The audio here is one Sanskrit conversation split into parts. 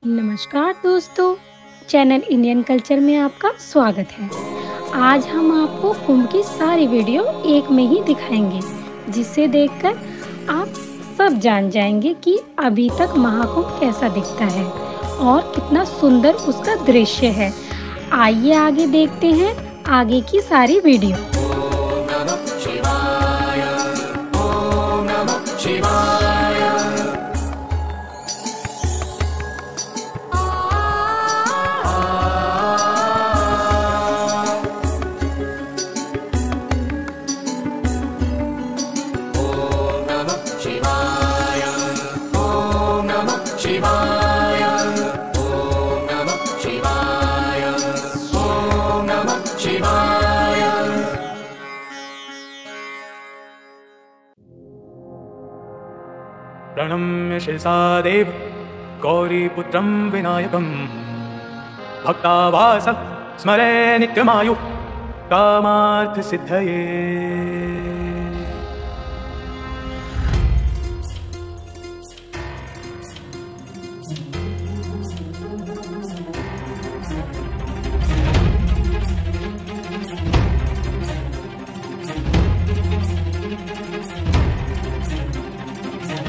नमस्कार दोस्तों, चैनल इंडियन कल्चर में आपका स्वागत है। आज हम आपको कुंभ की सारी वीडियो एक में ही दिखाएंगे, जिसे देखकर आप सब जान जाएंगे कि अभी तक महाकुंभ कैसा दिखता है और कितना सुंदर उसका दृश्य है। आइए आगे देखते हैं आगे की सारी वीडियो। प्रणम्य शिरसा देव गौरीपुत्रं विनायकं भक्तावास स्मरे नित्यमायु कामार्थसिद्धये।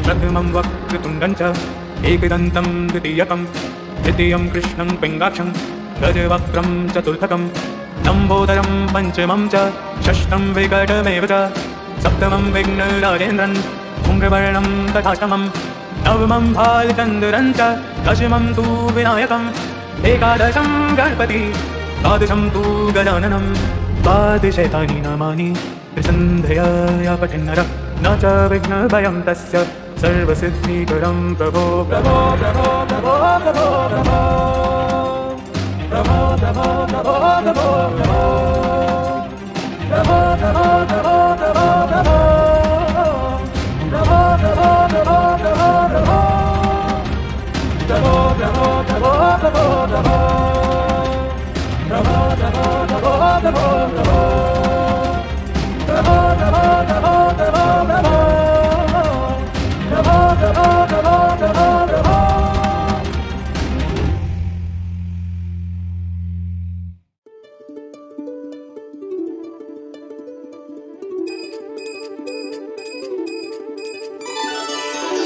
प्रथमं वक्रतुण्डं च एकदन्तं द्वितीयकं तृतीयं कृष्णं पिङ्गाक्षं गजवक्त्रं चतुर्थकं लम्बोदरं पञ्चमं च षष्ठं विकटमेव च सप्तमं विघ्नराजेन्द्रं धूम्रवर्णं तथाष्टमं नवमं भालचन्द्रं च दशमं तु विनायकम् एकादशं गणपति द्वादशं तु गजाननं द्वादशैतानि नामानि त्रिसन्ध्यया पठन्नरः न च विघ्नभयं तस्य सर्वसिद्धिकरं प्रभो प्रभो प्रभो प्रभो प्रभो प्रभो प्रभो प्रभो प्रभो प्रभो प्रभो प्रभो प्रभो प्रभो प्रभो प्रभो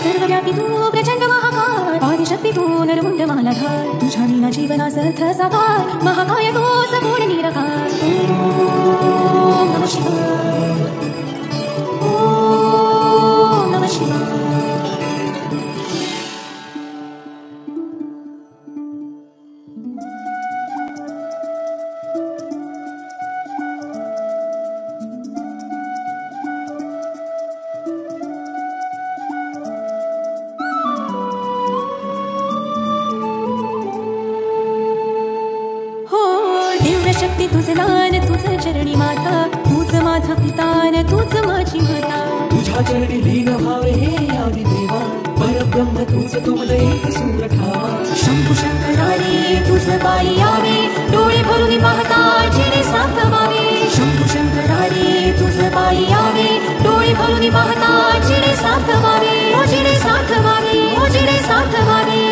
सर्वव्यापी तू प्रचंड महाकाय आदिशक्ती तू नरमुंड मालाधार तुझ्या विना जीवनासर्थ साकार महाकाय तू सगुण निराकार ओम नमः शिवाय ओम नमः शिवाय। शक्ती तुझं दान तुझं चरणी माता तूच माझा पितान तूच माझी माता तुझ्या चरणी लीन व्हावे हे आदि देवा परब्रह्म तूच तुमले एक सुरठा शंभू शंकरारे तुझं पायी यावे डोळे भरून पाहता जिने सार्थवावे शंभू शंकरारे तुझं पायी यावे डोळे भरून पाहता जिने सार्थवावे ओ जिने सार्थवावे ओ जिने सार्थवावे।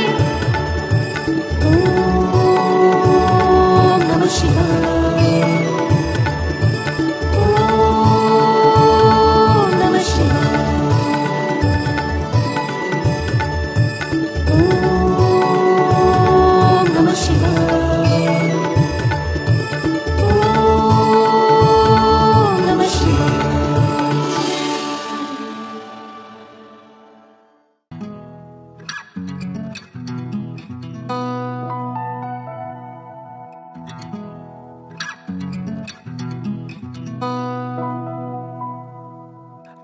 ओम नमः शिवाय ओम नमः शिवाय ओम नमः शिवाय ओम नमः शिवाय।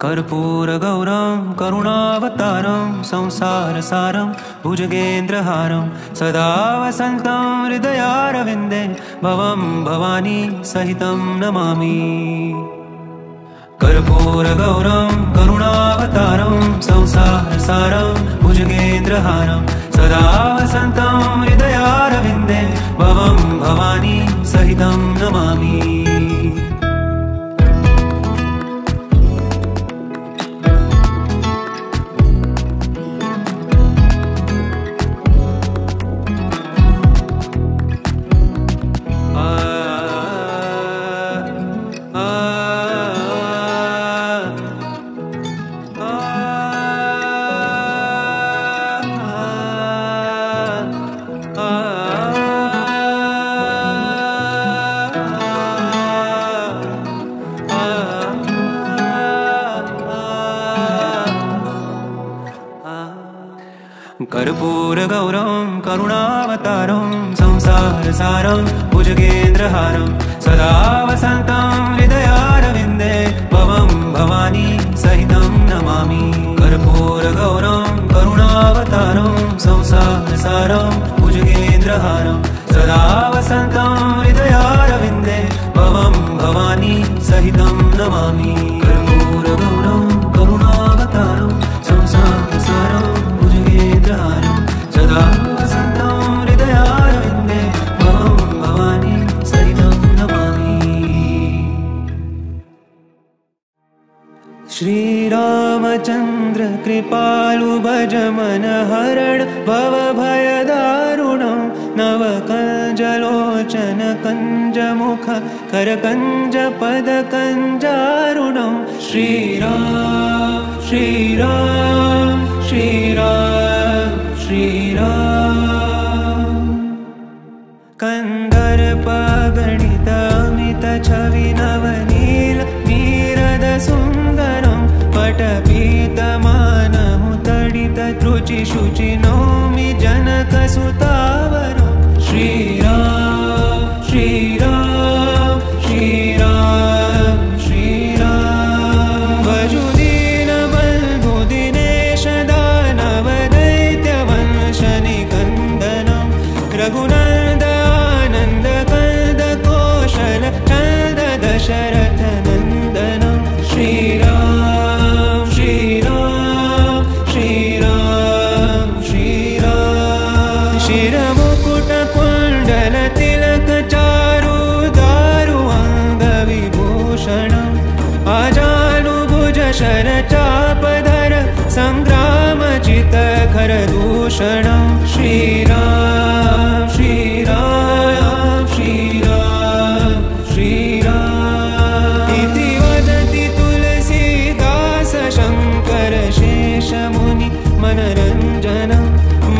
कर्पूरगौरं करुणावतारं संसारसारं भुजगेन्द्रहारं सदा वसन्तं हृदयारविन्दे भवं भवानी सहितं नमामि। कर्पूरगौरं करुणावतारं संसारसारं भुजगेन्द्रहारं सदा वसन्तं हृदयारविन्दे भवं भवानी सहितं नमामि। कर्पूरगौरं करुणावतारं संसारसारं भुजगेन्द्रहारं सदा वसन्तं हृदयारविन्दे भवं भवानी सहितं नमामि कर्पूरगौरं करुणावतारं संसारसारं भुजगेन्द्रहारं सदा वसन्तं हृदयारविन्दे भवं भवानी सहितं नमामि कर्पूरगौरं करुणावतारं संसारसारं भुजगेन्द्रहारं सदा वसन्तं हृदयारविन्दे भवं भवानी सहितं नमामि श्रीरामचन्द्र कृपालु भज मन हरण भवभयदारुणं नवकञ्जलोचन कञ्जमुख करकञ्जपदकञ्जारुणं श्रीराम श्रीराम श्रीराम श्रीराम कन्दर्पगणित अमित छवि नवनील नीरद सुन्दरं पटपीतमानमुतडित त्रुचि शुचि नौमि जनकसुतावरं श्रीराम श्रीराम श्रीराम श्रीराम भजुदीन बन्धु दिनेश दानव दैत्यवंश निकन्दनं रघुनन्दानन्द कन्द कौशल चन्द दशरथ नन्दनं श्रीराम श्रीराम श्रीराम श्रीराम शिरमुकुट कुण्डल तिलक चारु दारु अङ्गविभूषणम् आजानुभुज शर चापधर सङ्ग्रामचित खरदूषणं श्रीराम श्रीराम श्रीराम श्रीराम इति वदति तुलसीदास शङ्कर शेषमुनि मनरञ्जनं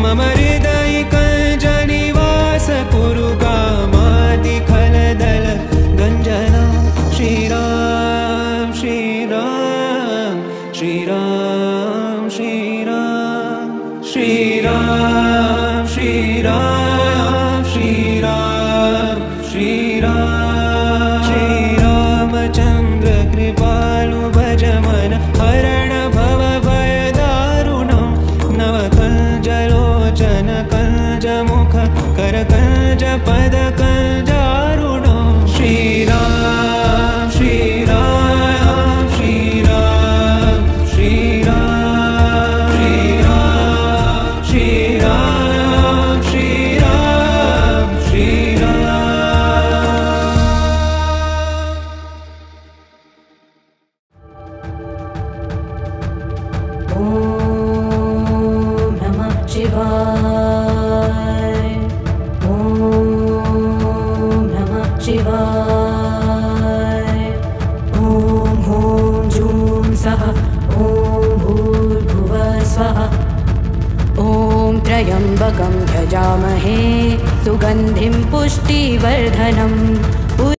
मम हृदयिकञ्जनिवास कुरु कामादिखलदल गञ्जनं श्रीराम श्रीराम श्रीराम श्रीराम श्रीराम श्रीराम श्रीराम श्रीराम श्रीरामचन्द्र कृपालु भज मन हरण भवभयदारुणं नवकञ्जलोचन कञ्जमुख करकञ्जपदकञ्जारुणं श्रीराम श्रीराम श्रीराम श्रीराम श्रीराम श्रीराम श्रीराम श्रीराम ॐ नमः शिवाय ॐ नमः शिवाय ॐ ॐ जूं सः ॐ भूर्भुवः स्वः ॐ त्र्यम्बकं यजामहे सुगन्धिं पुष्टिवर्धनम्